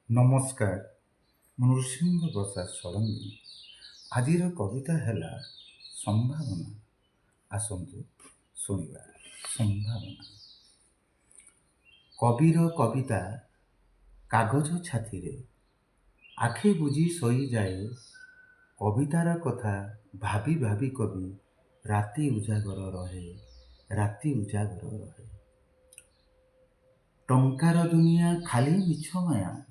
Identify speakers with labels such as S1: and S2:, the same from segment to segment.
S1: ନମସ୍କାର, ମୁଁ ନୃସିଂହ ପ୍ରସାଦ ଷଡ଼ଙ୍ଗୀ। ଆଜିର କବିତା ହେଲା ସମ୍ଭାବନା। ଆସନ୍ତୁ ଶୁଣିବା। ସମ୍ଭାବନା। କବିର କବିତା କାଗଜ ଛାତିରେ ଆଖି ବୁଜି ଶୋଇଯାଏ। କବିତାର କଥା ଭାବି ଭାବି କବି ରାତି ଉଜାଗର ରହେ। ଟଙ୍କାର ଦୁନିଆ ଖାଲି ମିଛ ମାୟା,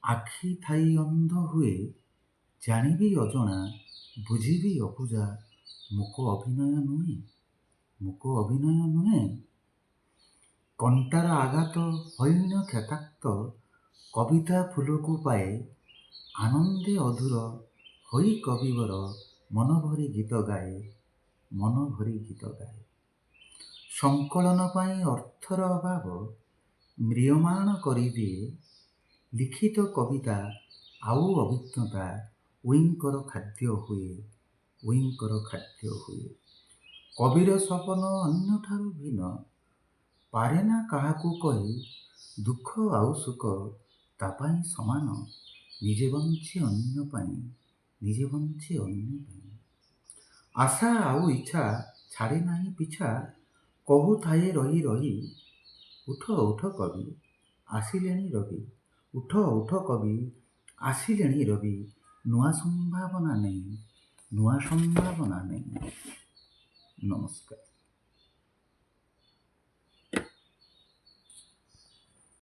S1: ଆଖି ଥାଇ ଅନ୍ଧ ହୁଏ। ଜାଣିବି ଅଜଣା, ବୁଝିବି ଅବୁଝା, ମୁକ ଅଭିନୟ ନୁହେଁ। କଣ୍ଟାର ଆଘାତ ହଇନ କ୍ଷତାକ୍ତ, କବିତା ଫୁଲକୁ ପାଏ। ଆନନ୍ଦେ ଅଧୁର ହୋଇ କବିବର ମନଭରି ଗୀତ ଗାଏ। ସଂକଳନ ପାଇଁ ଅର୍ଥର ଅଭାବ ମ୍ରିୟମାଣ କରିଦିଏ। ଲିଖିତ କବିତା ଆଉ ଅଭିଜ୍ଞତା ଉଇଙ୍କର ଖାଦ୍ୟ ହୁଏ। କବିର ସପନ ଅନ୍ୟଠାରୁ ଭିନ୍ନ, ପାରେନା କାହାକୁ କହି। ଦୁଃଖ ଆଉ ସୁଖ ତା ପାଇଁ ସମାନ, ନିଜେ ବଞ୍ଚେ ଅନ୍ୟ ପାଇଁ। ଆଶା ଆଉ ଇଚ୍ଛା ଛାଡ଼େ ନାହିଁ ପିଛା, କହୁଥାଏ ରହି ରହି। ଉଠ କବି ଆସିଲେଣି ରବି। ନୂଆ ସମ୍ଭାବନା ନେଇ। ନମସ୍କାର।